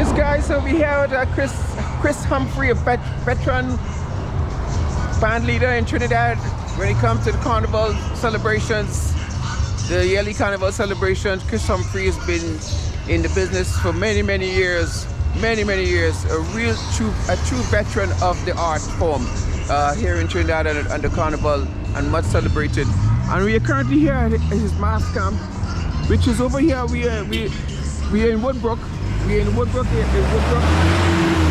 Yes, guys, so we have Chris Humphrey, a veteran band leader in Trinidad when it comes to the carnival celebrations, the yearly carnival celebrations. Chris Humphrey has been in the business for many years, many years, a true veteran of the art form here in Trinidad and the carnival, and much celebrated. And we are currently here at his mass camp, which is over here. We are in Woodbrook. We're in Woodbrook,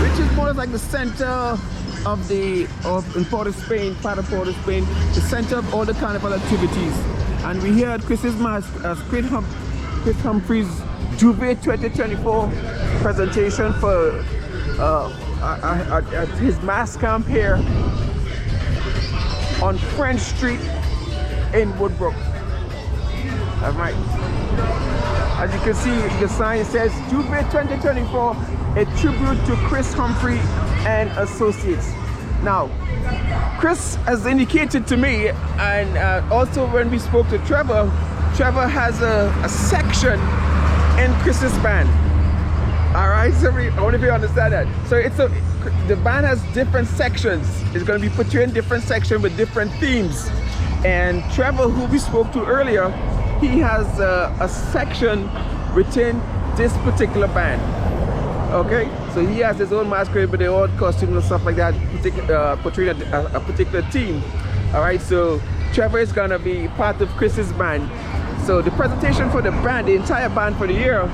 which is more like the center of in Port of Spain, part of Port of Spain, the center of all the carnival activities. And we're here at Chris's mass, Chris Humphrey's Juve 2024 presentation for at his mass camp here on French Street in Woodbrook. All right. As you can see, the sign says Juve 2024, a tribute to Chris Humphrey and Associates. Now, Chris has indicated to me, and also when we spoke to Trevor has a section in Chris's band. All right, so I wonder if you understand that. So the band has different sections. It's going to be put you in different sections with different themes. And Trevor, who we spoke to earlier, he has a section within this particular band. Okay, so he has his own masquerade with their own costumes and stuff like that, portraying a particular team. All right, so Trevor is gonna be part of Chris's band. So the presentation for the band, the entire band for the year,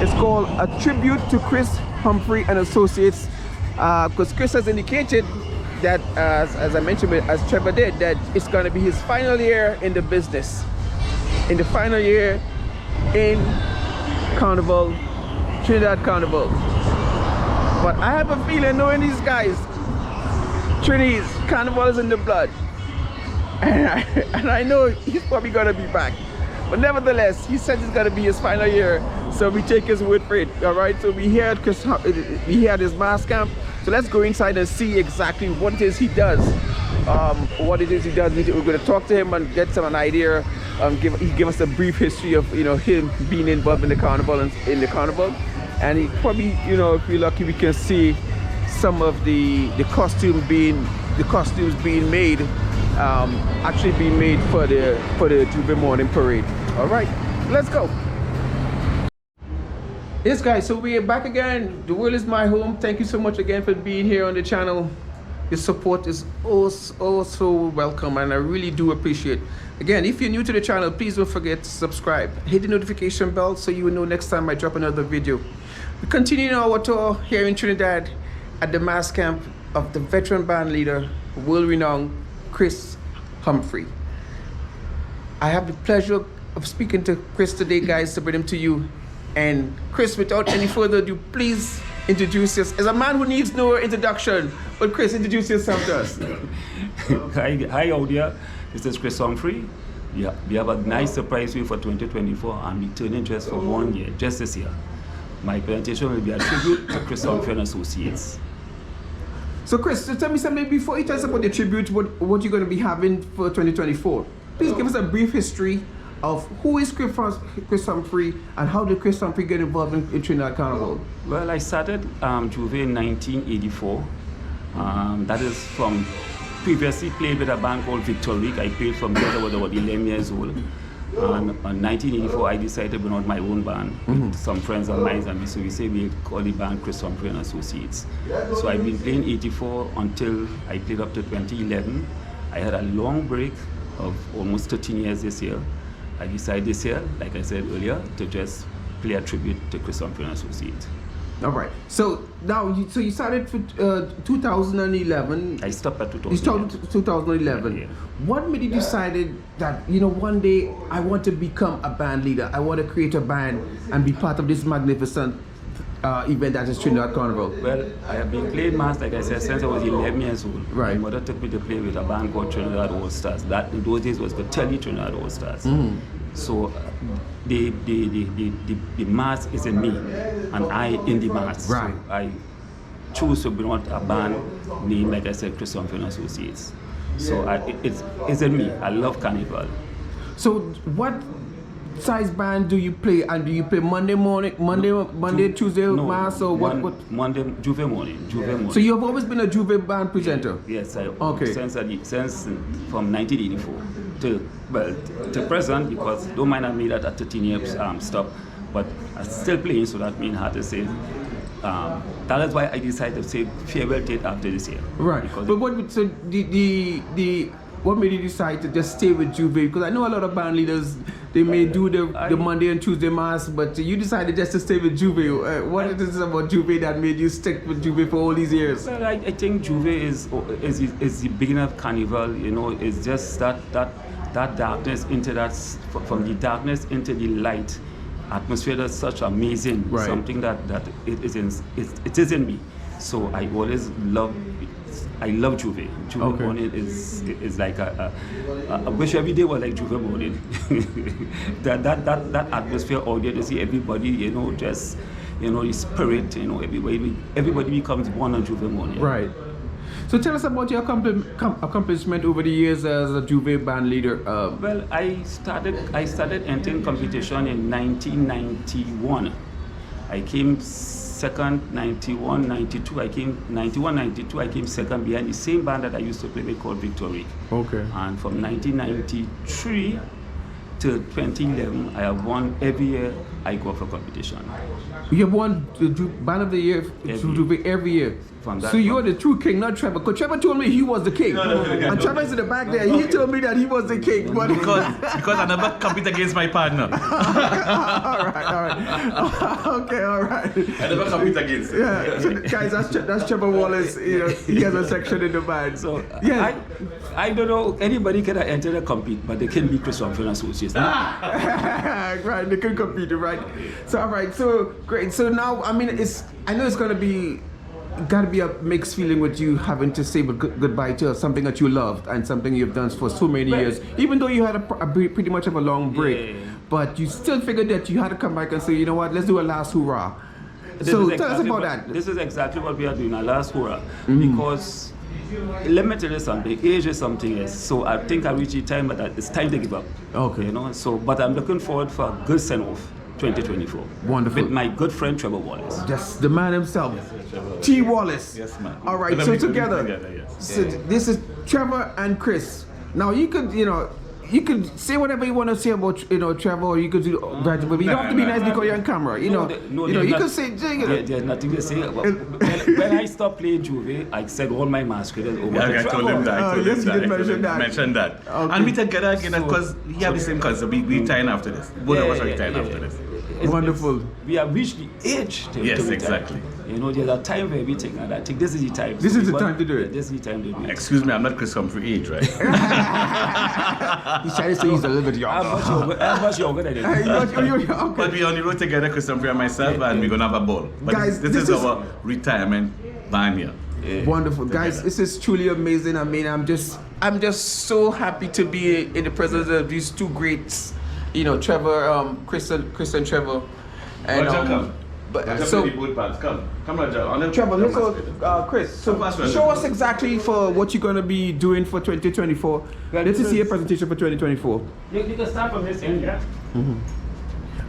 is called A Tribute to Chris Humphrey and Associates, because Chris has indicated that, as I mentioned, as Trevor did, that it's gonna be his final year in the business. In the final year in Carnival, Trinidad Carnival. But I have a feeling, knowing these guys, Trini's Carnival is in the blood. And I know he's probably gonna be back. But nevertheless, he said it's gonna be his final year, so we take his word for it. All right, so we here at his mass camp. So let's go inside and see exactly what it is he does. We're going to talk to him and get an idea. He give us a brief history of him being involved in the carnival and he probably if we're lucky we can see some of the costumes being made, actually being made for the Juve morning parade. All right, let's go. Yes, guys, so we are back again. The world is my home. Thank you so much again for being here on the channel. Your support is so welcome, and I really do appreciate. Again, if you're new to the channel, please don't forget to subscribe. Hit the notification bell so you will know next time I drop another video. We continue our tour here in Trinidad at the mass camp of the veteran band leader, world-renowned Chris Humphrey. I have the pleasure of speaking to Chris today, guys, to bring him to you. And Chris, without any further ado, please introduce yourself. As a man who needs no introduction, but Chris, introduce yourself to us. Hi out there. This is Chris Humphrey. We have a nice surprise for you for 2024. I'm returning just for 1 year, just this year. My presentation will be a tribute to Chris Humphrey and Associates. So Chris, so tell me something before you tell us about the tribute, what you're going to be having for 2024. Please give us a brief history of who is Chris Humphrey and how did Chris Humphrey get involved in Trinidad Carnival? Well, I started Juve in 1984. That is from previously played with a band called Victorique. I played from there. I was about 11 years old. And in 1984, I decided to bring out my own band with some friends of mine, and so we say we call the band Chris Humphrey and Associates. So I've been playing 84 until I played up to 2011. I had a long break of almost 13 years this year. I decided this year, like I said earlier, to just play a tribute to Chris Humphrey and Associates. All right. So now, you started for 2011. I stopped at 2011. You started 2011. Yeah. What made you decided that one day I want to become a band leader? I want to create a band and be part of this magnificent event that is Trinidad Carnival? Well, I have been playing mass, like I said, since I was 11 years old. Right. My mother took me to play with a band called Trinidad All Stars. That in those days was the Trinidad All Stars. So the mass is in me, and I in the mass. Right. So I choose to bring out a band named, like I said, Chris Humphrey and Associates. So it's in me. I love carnival. So what size band do you play? And do you play Monday morning, Monday, Tuesday mass, or what? Monday, Juve morning. So you've always been a Juve band presenter? Yes, okay. Since from 1984 to present, because don't mind I made that at 13 years stop, but I'm still playing, so that means hard to say. That is why I decided to say farewell date after this year. Right. But what made you decide to just stay with Juve? Because I know a lot of band leaders, they may do the Monday and Tuesday mass, but you decided just to stay with Juve. What is it about Juve that made you stick with Juve for all these years? Well, I think Juve is the beginning of Carnival. You know, it's just that darkness into that, from the darkness into the light. Atmosphere that's such amazing, right. Something that it is in me. So I always love Juve. Juve morning is like I wish every day was like Juve morning. that atmosphere out there to see everybody, you know, just, you know, the spirit, you know, everybody becomes one on Juve morning. Right. So tell us about your accomplishment over the years as a Juve band leader. Well, I started entering competition in 1991. I came second, 91, 92. I came 91, 92. I came second behind the same band that I used to play with called Victory. Okay. And from 1993 to 2011, I have won every year I go for competition. You have won the Band of the Year every year. So you're the true king, not Trevor. Because Trevor told me he was the king. And Trevor's in the back there. He told me that he was the king. But because I never compete against my partner. all right. Okay, all right. I never compete against him. Yeah. So guys, that's Trevor Wallace. You know, he has a section in the band. So yeah, I don't know. Anybody can enter and compete, but they can be Chris Humphrey Associates. Right, they can compete, right? So all right, so great. So now, I mean, I know it's gotta be a mixed feeling with you having to say goodbye to something that you loved and something you've done for so many years. Even though you had a pretty much of a long break, but you still figured that you had to come back and say, you know what, let's do a last hoorah. So tell us about that. This is exactly what we are doing, our last hoorah, because let me tell you something, age is something else. So I think I reached the time that it's time to give up. Okay. You know, so but I'm looking forward for a good send-off 2024. Wonderful. With my good friend Trevor Wallace. Just the man himself. T. Wallace. Yes, man. All right, so together. Yes. So this is Trevor and Chris. Now you could say whatever you want to say about Trevor, or you could do but you don't have to be nice because you're on camera. You could say there's nothing to say. When I stopped playing Juve, I said all my masqueraders over. I told him that. Yes, you did mention that. Mentioned that. Okay. And we together again because we have the same concept. We retiring after this. Both of us are retiring after this. Wonderful. We have reached the age to Yes, retire. exactly. You know, there's a time for everything, and I think this is the time. This is the time to do it. This is the time to do it. Excuse me, I'm not Chris Humphrey age, right? He's trying to say he's a little bit younger. I'm much younger than him. Okay. But we're on the road together, Chris Humphrey and myself, and we're gonna have a ball. But Guys, this is our retirement band here. Wonderful, guys. This is truly amazing. I mean, I'm just so happy to be in the presence of these two greats. You know, Trevor, Chris and Trevor. And come. So Come, Roger. Trevor, let's go, Chris. So show us exactly for what you're gonna be doing for 2024. Let's see your presentation for 2024. You can start from this end, yeah.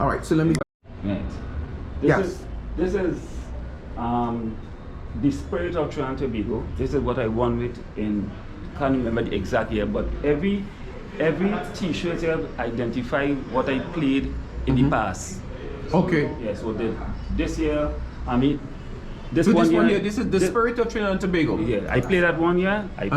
All right. So let me. Right. This is the spirit of Trinidad and Tobago. This is what I won with in. Can't remember the exact year, but every T-shirt here identify what I played in the past. Okay. Yeah. So this year, I mean, this is the spirit of Trinidad and Tobago. Yeah, I played that 1 year. I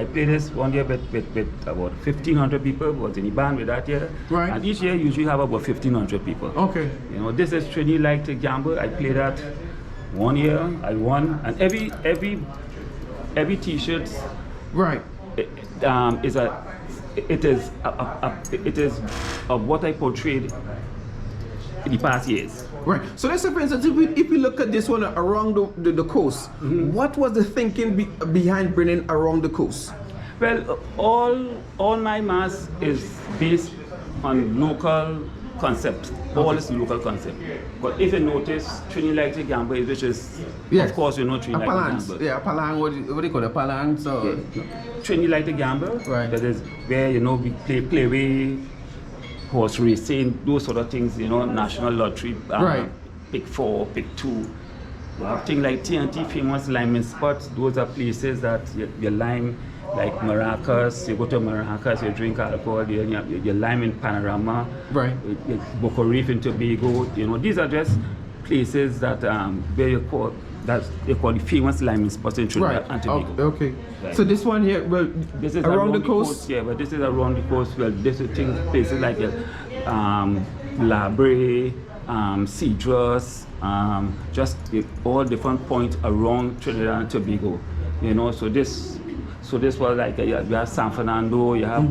played this 1 year with about 1,500 people. Was in the band with that year. Right. And each year usually have about 1,500 people. Okay. You know, this is Trinidad to Gamble. I played that 1 year. I won, and every T-shirt. Right. It is what I portrayed in the past years. Right. So let's say, for instance, if we look at this one around the coast, what was the thinking behind bringing around the coast? Well, all my mass is based on local concepts. All is local concept. But if you notice, Trinidad to Gamble, which is, of course, you know Trinidad to Gamble. Yeah, palang. What do you call it? Palang. So Trinidad to Gamble. Right. That is where we play away. horse racing, those sort of things, you know, national lottery, Right. pick 4, pick 2. You have things like TNT famous liming spots. Those are places that you lime, like Maracas. You go to Maracas, you drink alcohol. You lime in Panorama, Right. Boca Reef in Tobago. You know, these are just places that where you call they call the famous liming spots in Trinidad and Tobago. Okay. Right. So this one here, well, This is around the coast. Yeah, but this is around the coast. Well, this is things, places like Labre, Cedros, just all different points around Trinidad and Tobago. You know, so this was like you have San Fernando. You have,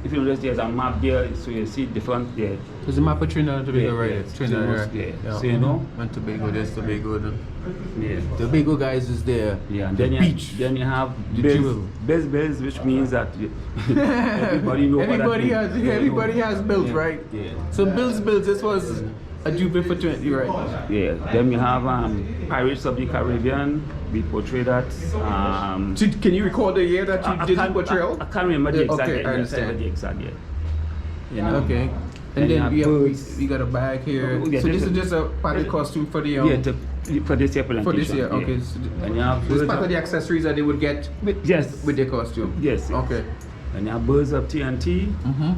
if you notice, there's a map there, so you see different. Yeah. There's a map of Trinidad and Tobago, Yeah, right? yeah. Trinidad, right? Yeah. So you know. And Tobago, there's Tobago. Yeah. Tobago guys is there. Yeah, and the then beach. Then you have The Bez, jewel. Bez, which means that everybody knows what that Everybody has, means. everybody has bills, Yeah. right? Yeah. So bills. This was a jubilee for 20, right? Yeah. Then you have Pirates of the Caribbean. We portray that. So can you recall the year that you did the portrayal? I can't remember the exact Okay, year. I understand. The exact year. You know? Okay. And And you then have we got a bag here. Oh, yeah, So this this is just a party costume for the for this year plantation. for this year. Yeah. Okay. So And you have this is birds part of the accessories that they would get yes. with their costume. Yes. Okay. And you have birds of TNT. Mm-hmm.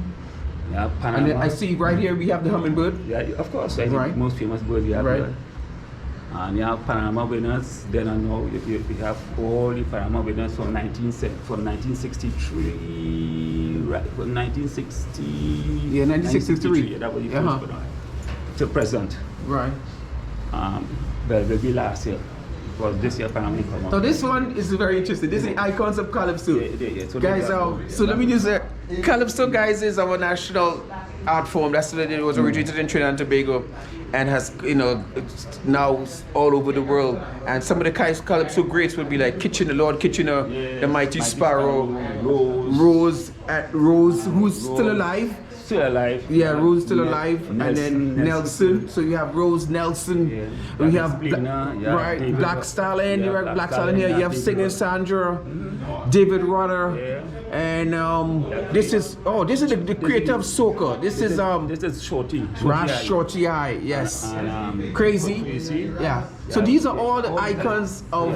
You have And Panama. then I see right here we have the hummingbird. Yeah, of course. I think Right. most famous bird we have Right. here. And you have Panama winners. Then I know you have all the Panama winners from 1963, right? From 1960. Yeah, 1963. Yeah, that was the Uh-huh. first one. To present. Right. Well, will be last year. Because this year Panama come up. So this one is very interesting. This is the icons of Calypso. Yeah. So Guys, so let me just say, Calypso, guys, is our national art form. That's what it was originated in Trinidad and Tobago, and has, you know, it's now all over the world. And some of the Calypso greats would be like Kitchener, Lord Kitchener, the Mighty Sparrow, Rose, who's still alive. Still alive. Yeah, Rose still alive, Nelson, and then Nelson. So you have Rose, Nelson. Yeah. We have Splina, you have right David Black Stallion. You yeah, have Black Stallion here. You have David Singer Rudder. Sandra, David Rudder, Yeah. and this is the creator of soca. This is This is Shorty. Rash Eye. Shorty Eye. Yes, And, Crazy. Crazy. Yeah. So Yeah. these are all the icons of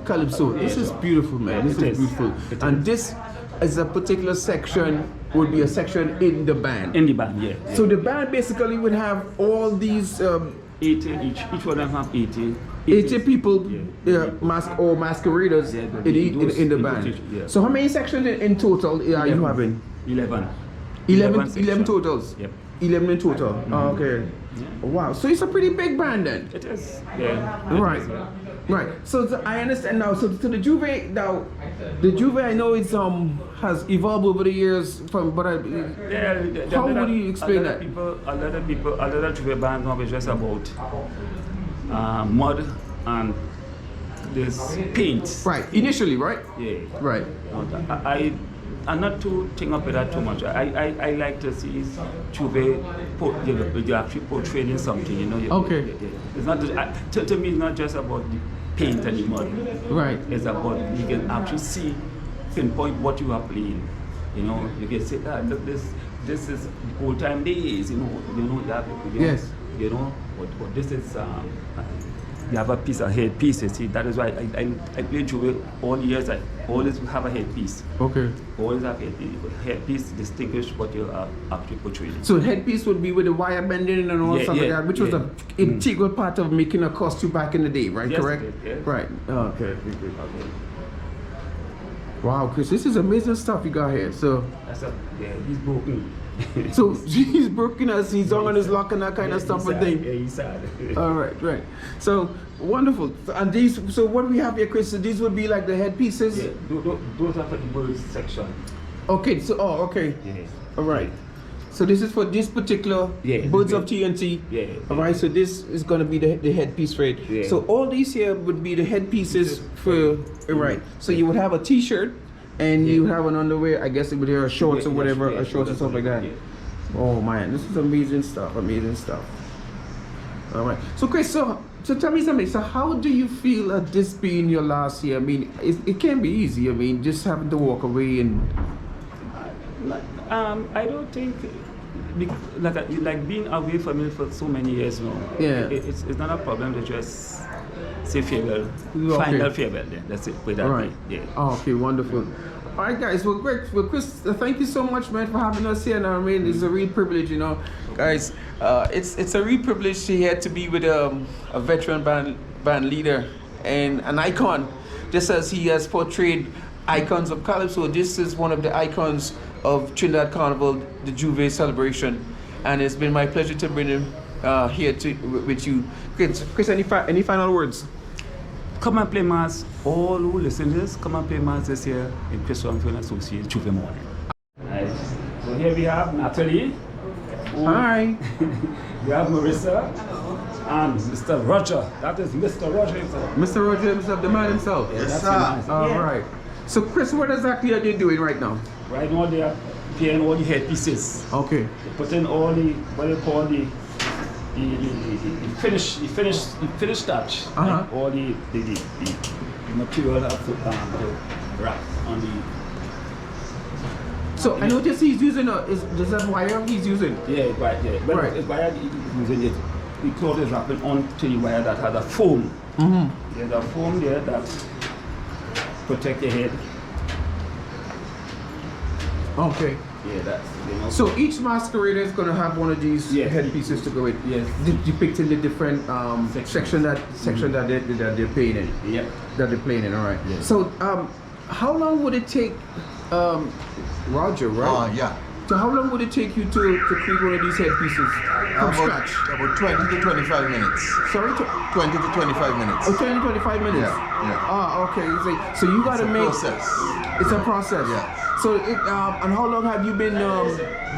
Calypso. This is beautiful, man. This It is is. beautiful. It And is. this is a particular section, would be a section in the band. In the band, yeah. So the band basically would have all these 80 each one of them have 80. 80 people, Yeah. masqueraders Yeah, in the in band. those, yeah. So how many sections in total are you having? 11. 11 sections. totals? Yep. 11 in total. Oh, okay. Wow. So it's a pretty big band then. It is. Yeah. Right. It is, yeah. Right. So I understand now. So the Juve now, the Juve I know it's has evolved over the years from, but how would you explain that? A lot of Juve bands now is just about mud and this paint. Right. Initially, right? Yeah. Right. I'm not too think up with that too much. I like to see Juve you actually portraying something, you know. Okay. It's not just, to me it's not just about the paint and the mud. Right. It's about you can actually see, pinpoint what you are playing. You know, you can say, look, this is old time days. You know that. Yes. You know, but this is. You have a piece of headpiece. You see, that is why I play Juve all the years. I always have a headpiece. Okay. Always have headpiece distinguish what you are actually portraying. So headpiece would be with the wire bending and all Yeah, stuff like that, which was yeah. an integral part of making a costume back in the day, right? Yes, Correct? it is, yes. Right. Oh, okay. Wow, Chris, this is amazing stuff you got here. So, He's broken. so he's broken us, he's on his lock and that kind of stuff and thing. Yeah, he's sad. All right. So wonderful. And these, so what we have here, Chris, so these would be like the headpieces. Yeah, those are for the birds section. Okay. So okay. Yes. All right. So this is for this particular birds of TNT. Yeah. All right. So this is going to be the headpiece for it. Yeah. So all these here would be the headpieces for. All right. So you would have a T-shirt. And you have an underwear, I guess it would have shorts or whatever, or shorts and stuff like that. Oh man, this is amazing stuff, All right. So Chris, so tell me something. So how do you feel at this being your last year? I mean, it can't be easy. I mean, just having to walk away and. I don't think, like being away from it for so many years now. Yeah. It's not a problem to just say farewell, Okay. final farewell. Then that's it. Put that All right. way. Yeah. Oh, okay, wonderful. All right, guys. Well, great. Well, Chris, thank you so much, man, for having us here. Now, I mean, it's a real privilege, you know, guys. It's a real privilege here to be with a veteran band leader and an icon, just as he has portrayed icons of Calypso. This is one of the icons of Trinidad Carnival, the Juve celebration, and it's been my pleasure to bring him here with you. Chris, any final words? Come and play mass. All who listen to this, come and play mass this year in Chris Humphrey and Associates Juve morning. Nice. So here we have Natalie. Hi. We have Marissa. And Mr. Roger. That is Mr. Roger himself. Mr. Roger himself, the man himself. Yes, sir. Nice. All right. So, Chris, what exactly are they doing right now? Right now they are playing all the headpieces. Okay. They put in all the, what they call the finish touch. Like all the material of the wrap on the. So I noticed he's using is that wire he's using? Yeah, right, yeah. But Right. it's wire he's using it. The cloth is wrapping onto the wire that has a foam. There's a foam there that protect your head. Okay. Yeah, that's, you know. So each masquerader is going to have one of these Yes. headpieces to go with. Yes. Depicting the different section that they're playing in. Yeah. That they're playing in. All right. Yes. So how long would it take, Roger? Right. Yeah. So how long would it take you to create one of these headpieces from scratch? About 20 to 25 minutes. Sorry. 20 to 25 minutes. Oh, 20 to 25 minutes. Yeah. Ah, okay. So you got to It's a make. process. It's a process. Yeah. So and how long have you been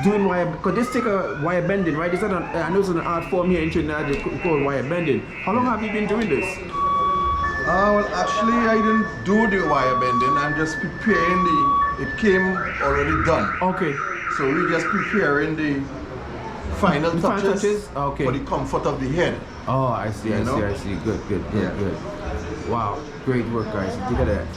doing wire? Because this take a wire bending, right? Is that I know it's an art form here in Trinidad. It's called wire bending. How long have you been doing this? Well, actually, I didn't do the wire bending. I'm just preparing it came already done. Okay. So we're just preparing the final touches, Okay. for the comfort of the head. Oh, I see. I see. Good. Yeah. Wow, great work, guys. Look at that.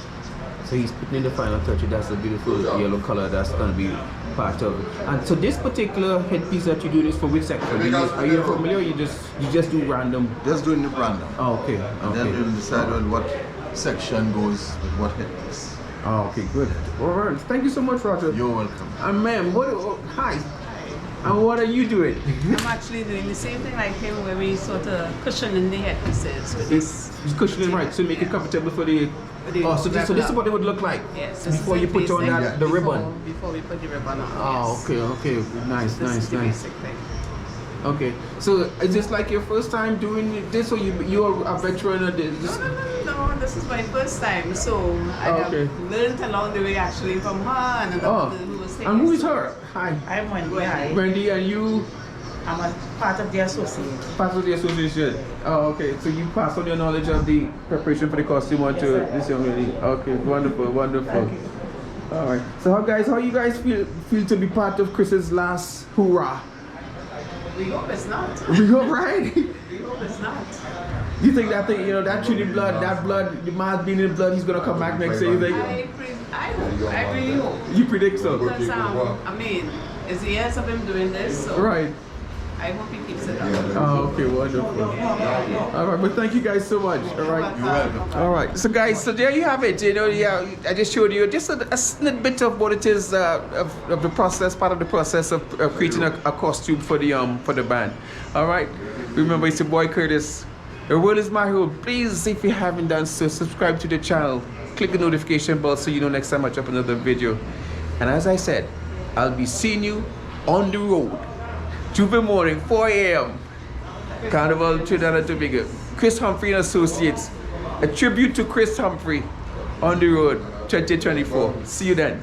So he's putting in the final touch. That's a beautiful yellow color that's going to be part of it. And so this particular headpiece that you do is for which section? Are you familiar, or you just do random? Just doing it random. Oh, okay. And then we'll decide on what section goes with what headpiece. Oh, okay, good. All right. Thank you so much, Roger. You're welcome. And ma'am, hi. And what are you doing? I'm actually doing the same thing like him, where we sort of cushion in the headpieces with this. It's cushioning, right, to make it comfortable for the. Oh, so this is what it would look like. Yes. Before you put on that the ribbon. Before we put the ribbon on. Oh, yes. okay. Nice. This is the basic thing. Okay, so is this like your first time doing this, or you're a veteran of this? No, this is my first time. So I have learned along the way actually from her and another who was taking. And who is her? Hi. I'm Wendy. Hi. Wendy, and you? I'm a part of the association. Part of the association. Oh, okay. So you pass on your knowledge of the preparation for the costume onto this young lady. Okay, wonderful. Thank you. All right. So how you guys feel to be part of Chris's last hoorah? We hope it's not. We go right. We hope it's not. You think that thing, that Trinidad blood, that blood, the man's being in blood, he's gonna come back next year? You think? I really hope. You predict so? Because I mean, it's years of him doing this, so Right. I hope he keeps it up. Oh, okay, wonderful. All right, but thank you guys so much. All right. You're welcome. All right, so guys, so there you have it. I just showed you just a snippet of what it is of the process, part of the process of creating a costume for the band. All right, remember it's your boy Curtis. The world is my home. Please, if you haven't done so, subscribe to the channel. Click the notification bell so you know next time I drop another video. And as I said, I'll be seeing you on the road. Juve morning, 4 a.m. Carnival, Trinidad and Tobago. Chris Humphrey and Associates. A tribute to Chris Humphrey on the road, 2024. See you then.